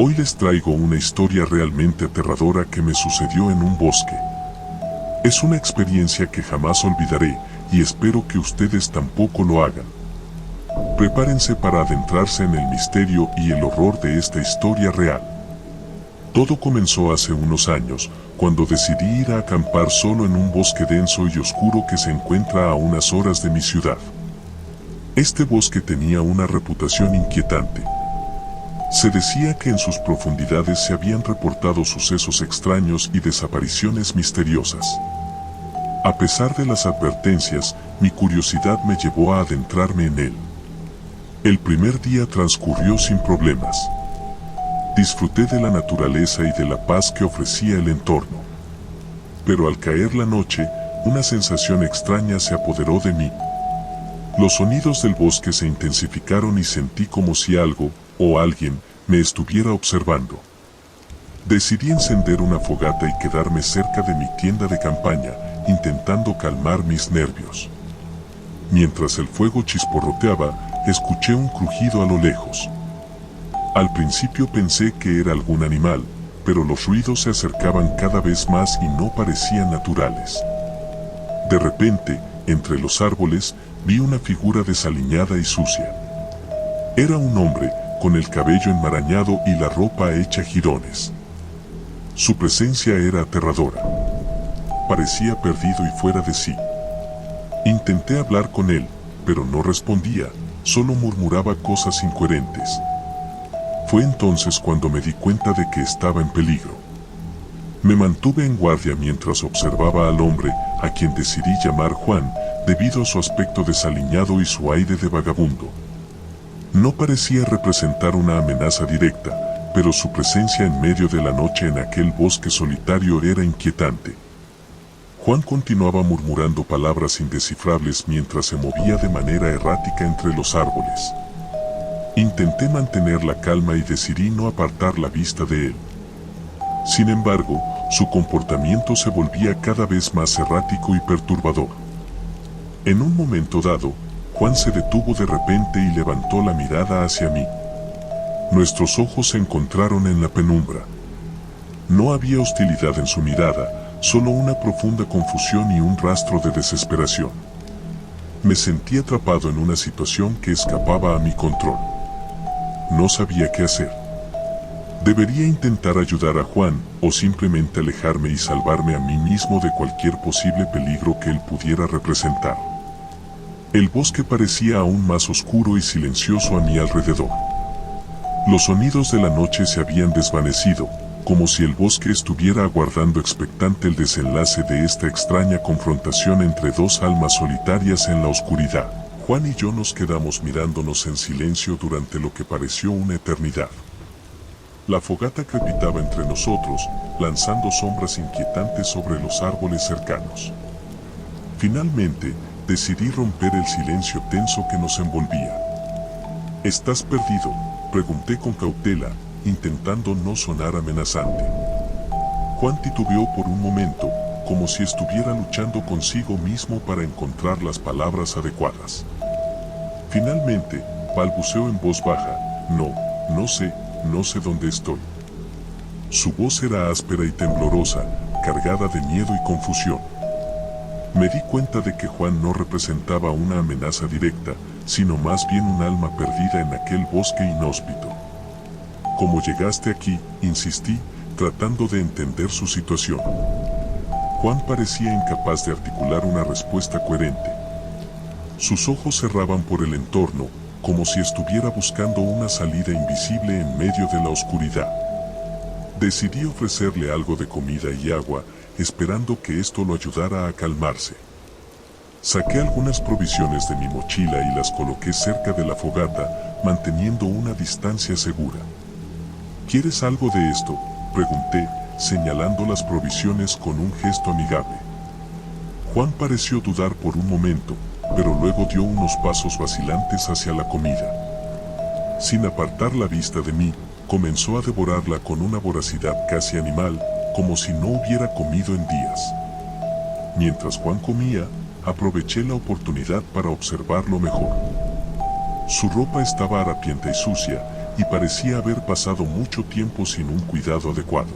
Hoy les traigo una historia realmente aterradora que me sucedió en un bosque. Es una experiencia que jamás olvidaré y espero que ustedes tampoco lo hagan. Prepárense para adentrarse en el misterio y el horror de esta historia real. Todo comenzó hace unos años, cuando decidí ir a acampar solo en un bosque denso y oscuro que se encuentra a unas horas de mi ciudad. Este bosque tenía una reputación inquietante. Se decía que en sus profundidades se habían reportado sucesos extraños y desapariciones misteriosas. A pesar de las advertencias, mi curiosidad me llevó a adentrarme en él. El primer día transcurrió sin problemas. Disfruté de la naturaleza y de la paz que ofrecía el entorno. Pero al caer la noche, una sensación extraña se apoderó de mí. Los sonidos del bosque se intensificaron y sentí como si algo, o alguien, me estuviera observando. Decidí encender una fogata y quedarme cerca de mi tienda de campaña, intentando calmar mis nervios. Mientras el fuego chisporroteaba, escuché un crujido a lo lejos. Al principio pensé que era algún animal, pero los ruidos se acercaban cada vez más y no parecían naturales. De repente, entre los árboles, vi una figura desaliñada y sucia. Era un hombre, con el cabello enmarañado y la ropa hecha jirones. Su presencia era aterradora. Parecía perdido y fuera de sí. Intenté hablar con él, pero no respondía, solo murmuraba cosas incoherentes. Fue entonces cuando me di cuenta de que estaba en peligro. Me mantuve en guardia mientras observaba al hombre, a quien decidí llamar Juan, debido a su aspecto desaliñado y su aire de vagabundo. No parecía representar una amenaza directa, pero su presencia en medio de la noche en aquel bosque solitario era inquietante. Juan continuaba murmurando palabras indescifrables mientras se movía de manera errática entre los árboles. Intenté mantener la calma y decidí no apartar la vista de él. Sin embargo, su comportamiento se volvía cada vez más errático y perturbador. En un momento dado, Juan se detuvo de repente y levantó la mirada hacia mí. Nuestros ojos se encontraron en la penumbra. No había hostilidad en su mirada, solo una profunda confusión y un rastro de desesperación. Me sentí atrapado en una situación que escapaba a mi control. No sabía qué hacer. ¿Debería intentar ayudar a Juan o simplemente alejarme y salvarme a mí mismo de cualquier posible peligro que él pudiera representar? El bosque parecía aún más oscuro y silencioso a mi alrededor. Los sonidos de la noche se habían desvanecido, como si el bosque estuviera aguardando expectante el desenlace de esta extraña confrontación entre dos almas solitarias en la oscuridad. Juan y yo nos quedamos mirándonos en silencio durante lo que pareció una eternidad. La fogata crepitaba entre nosotros, lanzando sombras inquietantes sobre los árboles cercanos. Finalmente, decidí romper el silencio tenso que nos envolvía. ¿Estás perdido?, pregunté con cautela, intentando no sonar amenazante. Juan titubeó por un momento, como si estuviera luchando consigo mismo para encontrar las palabras adecuadas. Finalmente, balbuceó en voz baja, no sé dónde estoy. Su voz era áspera y temblorosa, cargada de miedo y confusión. Me di cuenta de que Juan no representaba una amenaza directa, sino más bien un alma perdida en aquel bosque inhóspito. ¿Cómo llegaste aquí?, insistí, tratando de entender su situación. Juan parecía incapaz de articular una respuesta coherente. Sus ojos cerraban por el entorno, como si estuviera buscando una salida invisible en medio de la oscuridad. Decidí ofrecerle algo de comida y agua, esperando que esto lo ayudara a calmarse. Saqué algunas provisiones de mi mochila y las coloqué cerca de la fogata, manteniendo una distancia segura. ¿Quieres algo de esto?, pregunté, señalando las provisiones con un gesto amigable. Juan pareció dudar por un momento, pero luego dio unos pasos vacilantes hacia la comida. Sin apartar la vista de mí, comenzó a devorarla con una voracidad casi animal, como si no hubiera comido en días. Mientras Juan comía, aproveché la oportunidad para observarlo mejor. Su ropa estaba harapienta y sucia, y parecía haber pasado mucho tiempo sin un cuidado adecuado.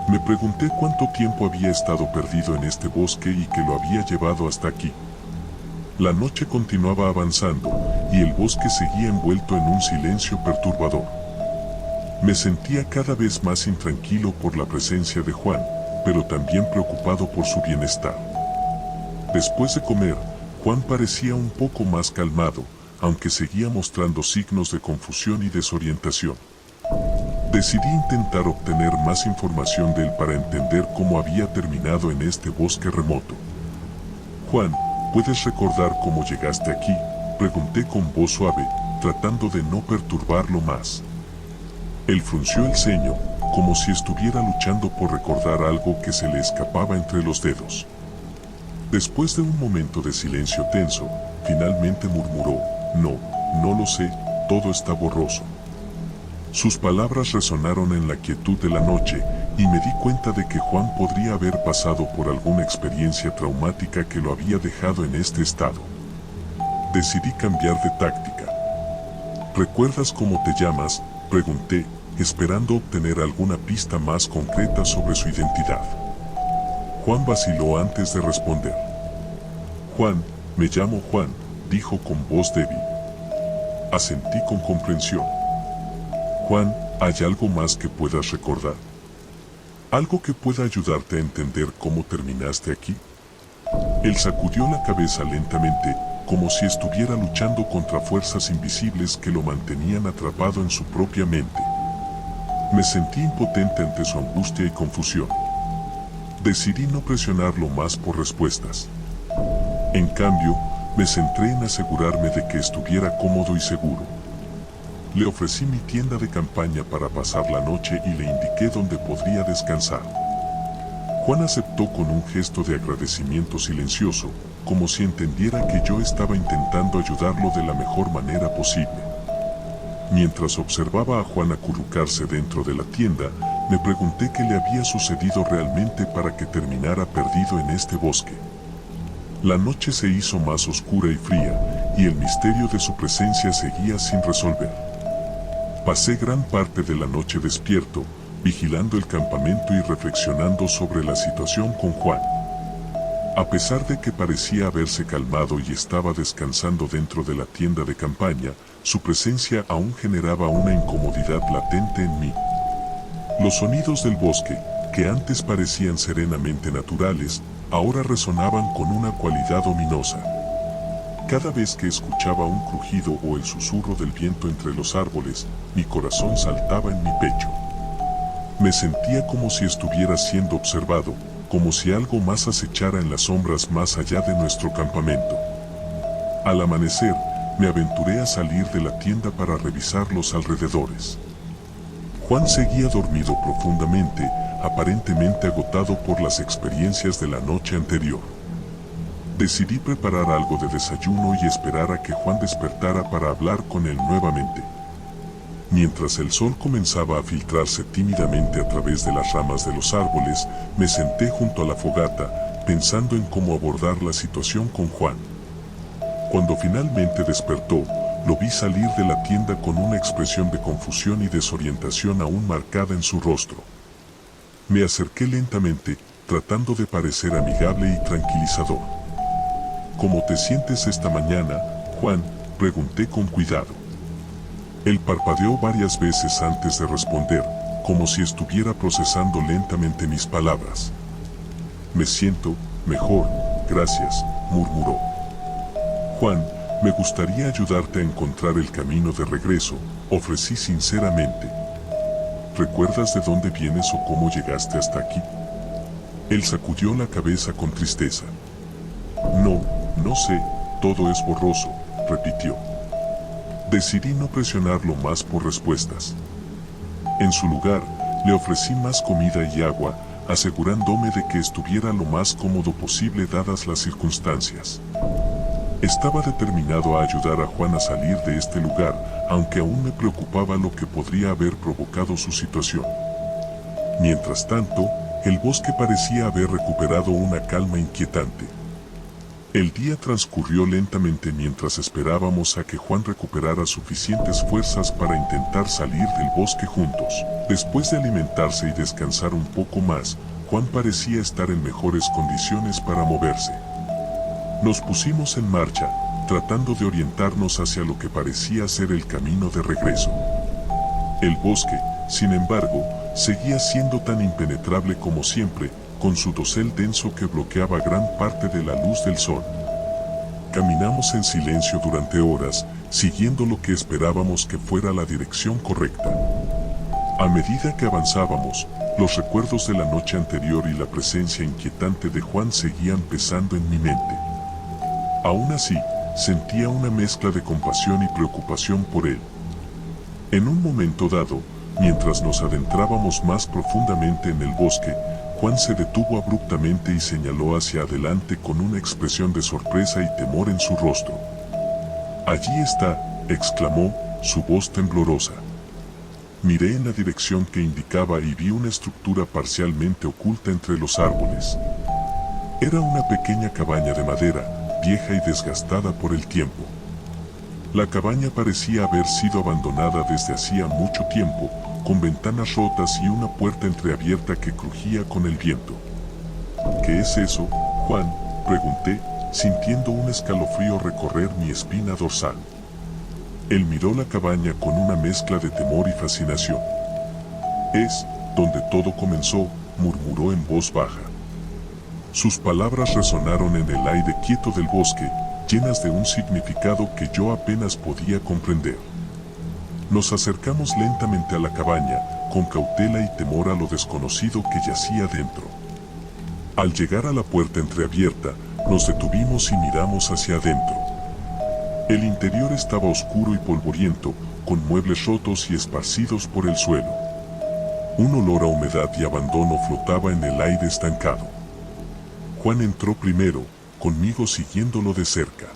Me pregunté cuánto tiempo había estado perdido en este bosque y qué lo había llevado hasta aquí. La noche continuaba avanzando y el bosque seguía envuelto en un silencio perturbador. Me sentía cada vez más intranquilo por la presencia de Juan, pero también preocupado por su bienestar. Después de comer, Juan parecía un poco más calmado, aunque seguía mostrando signos de confusión y desorientación. Decidí intentar obtener más información de él para entender cómo había terminado en este bosque remoto. Juan, ¿puedes recordar cómo llegaste aquí?, pregunté con voz suave, tratando de no perturbarlo más. Él frunció el ceño, como si estuviera luchando por recordar algo que se le escapaba entre los dedos. Después de un momento de silencio tenso, finalmente murmuró: no lo sé, todo está borroso. Sus palabras resonaron en la quietud de la noche y me di cuenta de que Juan podría haber pasado por alguna experiencia traumática que lo había dejado en este estado. Decidí cambiar de táctica. ¿Recuerdas cómo te llamas?, pregunté, esperando obtener alguna pista más concreta sobre su identidad. Juan vaciló antes de responder. Juan, me llamo Juan, dijo con voz débil. Asentí con comprensión. Juan, ¿hay algo más que puedas recordar? ¿Algo que pueda ayudarte a entender cómo terminaste aquí? Él sacudió la cabeza lentamente, como si estuviera luchando contra fuerzas invisibles que lo mantenían atrapado en su propia mente. Me sentí impotente ante su angustia y confusión. Decidí no presionarlo más por respuestas. En cambio, me centré en asegurarme de que estuviera cómodo y seguro. Le ofrecí mi tienda de campaña para pasar la noche y le indiqué dónde podría descansar. Juan aceptó con un gesto de agradecimiento silencioso, como si entendiera que yo estaba intentando ayudarlo de la mejor manera posible. Mientras observaba a Juan acurrucarse dentro de la tienda, me pregunté qué le había sucedido realmente para que terminara perdido en este bosque. La noche se hizo más oscura y fría, y el misterio de su presencia seguía sin resolver. Pasé gran parte de la noche despierto, vigilando el campamento y reflexionando sobre la situación con Juan. A pesar de que parecía haberse calmado y estaba descansando dentro de la tienda de campaña, su presencia aún generaba una incomodidad latente en mí. Los sonidos del bosque, que antes parecían serenamente naturales, ahora resonaban con una cualidad ominosa. Cada vez que escuchaba un crujido o el susurro del viento entre los árboles, mi corazón saltaba en mi pecho. Me sentía como si estuviera siendo observado, como si algo más acechara en las sombras más allá de nuestro campamento. Al amanecer, me aventuré a salir de la tienda para revisar los alrededores. Juan seguía dormido profundamente, aparentemente agotado por las experiencias de la noche anterior. Decidí preparar algo de desayuno y esperar a que Juan despertara para hablar con él nuevamente. Mientras el sol comenzaba a filtrarse tímidamente a través de las ramas de los árboles, me senté junto a la fogata, pensando en cómo abordar la situación con Juan. Cuando finalmente despertó, lo vi salir de la tienda con una expresión de confusión y desorientación aún marcada en su rostro. Me acerqué lentamente, tratando de parecer amigable y tranquilizador. ¿Cómo te sientes esta mañana, Juan?, pregunté con cuidado. Él parpadeó varias veces antes de responder, como si estuviera procesando lentamente mis palabras. Me siento mejor, gracias, murmuró. Juan, me gustaría ayudarte a encontrar el camino de regreso, ofrecí sinceramente. ¿Recuerdas de dónde vienes o cómo llegaste hasta aquí? Él sacudió la cabeza con tristeza. No sé, todo es borroso, repitió. Decidí no presionarlo más por respuestas. En su lugar, le ofrecí más comida y agua, asegurándome de que estuviera lo más cómodo posible dadas las circunstancias. Estaba determinado a ayudar a Juan a salir de este lugar, aunque aún me preocupaba lo que podría haber provocado su situación. Mientras tanto, el bosque parecía haber recuperado una calma inquietante. El día transcurrió lentamente mientras esperábamos a que Juan recuperara suficientes fuerzas para intentar salir del bosque juntos. Después de alimentarse y descansar un poco más, Juan parecía estar en mejores condiciones para moverse. Nos pusimos en marcha, tratando de orientarnos hacia lo que parecía ser el camino de regreso. El bosque, sin embargo, seguía siendo tan impenetrable como siempre, con su dosel denso que bloqueaba gran parte de la luz del sol. Caminamos en silencio durante horas, siguiendo lo que esperábamos que fuera la dirección correcta. A medida que avanzábamos, los recuerdos de la noche anterior y la presencia inquietante de Juan seguían pesando en mi mente. Aún así, sentía una mezcla de compasión y preocupación por él. En un momento dado, mientras nos adentrábamos más profundamente en el bosque, Juan se detuvo abruptamente y señaló hacia adelante con una expresión de sorpresa y temor en su rostro. «Allí está», exclamó, su voz temblorosa. Miré en la dirección que indicaba y vi una estructura parcialmente oculta entre los árboles. Era una pequeña cabaña de madera, vieja y desgastada por el tiempo. La cabaña parecía haber sido abandonada desde hacía mucho tiempo, con ventanas rotas y una puerta entreabierta que crujía con el viento. «¿Qué es eso, Juan?», pregunté, sintiendo un escalofrío recorrer mi espina dorsal. Él miró la cabaña con una mezcla de temor y fascinación. «Es donde todo comenzó», murmuró en voz baja. Sus palabras resonaron en el aire quieto del bosque, llenas de un significado que yo apenas podía comprender. Nos acercamos lentamente a la cabaña, con cautela y temor a lo desconocido que yacía dentro. Al llegar a la puerta entreabierta, nos detuvimos y miramos hacia adentro. El interior estaba oscuro y polvoriento, con muebles rotos y esparcidos por el suelo. Un olor a humedad y abandono flotaba en el aire estancado. Juan entró primero, conmigo siguiéndolo de cerca.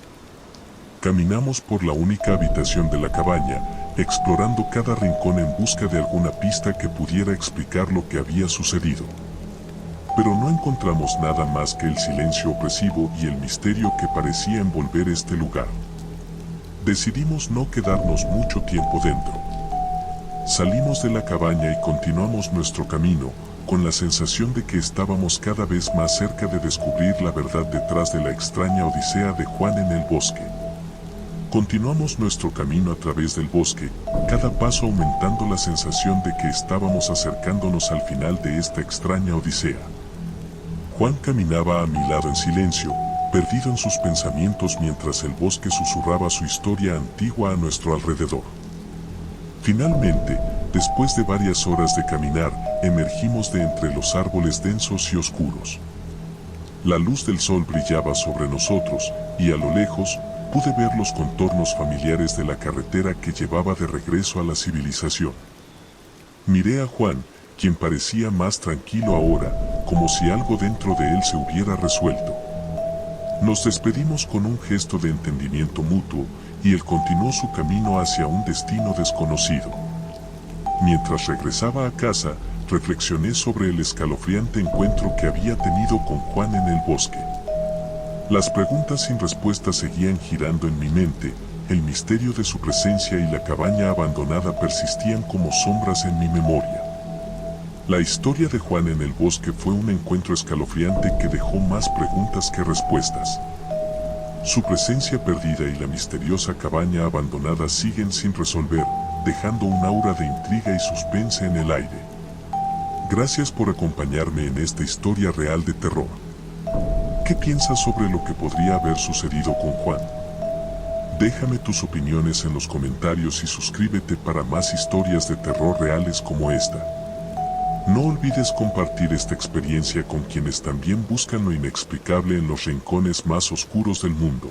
Caminamos por la única habitación de la cabaña, explorando cada rincón en busca de alguna pista que pudiera explicar lo que había sucedido. Pero no encontramos nada más que el silencio opresivo y el misterio que parecía envolver este lugar. Decidimos no quedarnos mucho tiempo dentro. Salimos de la cabaña y continuamos nuestro camino, con la sensación de que estábamos cada vez más cerca de descubrir la verdad detrás de la extraña odisea de Juan en el bosque. Continuamos nuestro camino a través del bosque, cada paso aumentando la sensación de que estábamos acercándonos al final de esta extraña odisea. Juan caminaba a mi lado en silencio, perdido en sus pensamientos mientras el bosque susurraba su historia antigua a nuestro alrededor. Finalmente, después de varias horas de caminar, emergimos de entre los árboles densos y oscuros. La luz del sol brillaba sobre nosotros, y a lo lejos, pude ver los contornos familiares de la carretera que llevaba de regreso a la civilización. Miré a Juan, quien parecía más tranquilo ahora, como si algo dentro de él se hubiera resuelto. Nos despedimos con un gesto de entendimiento mutuo, y él continuó su camino hacia un destino desconocido. Mientras regresaba a casa, reflexioné sobre el escalofriante encuentro que había tenido con Juan en el bosque. Las preguntas sin respuesta seguían girando en mi mente, el misterio de su presencia y la cabaña abandonada persistían como sombras en mi memoria. La historia de Juan en el bosque fue un encuentro escalofriante que dejó más preguntas que respuestas. Su presencia perdida y la misteriosa cabaña abandonada siguen sin resolver, dejando un aura de intriga y suspense en el aire. Gracias por acompañarme en esta historia real de terror. ¿Qué piensas sobre lo que podría haber sucedido con Juan? Déjame tus opiniones en los comentarios y suscríbete para más historias de terror reales como esta. No olvides compartir esta experiencia con quienes también buscan lo inexplicable en los rincones más oscuros del mundo.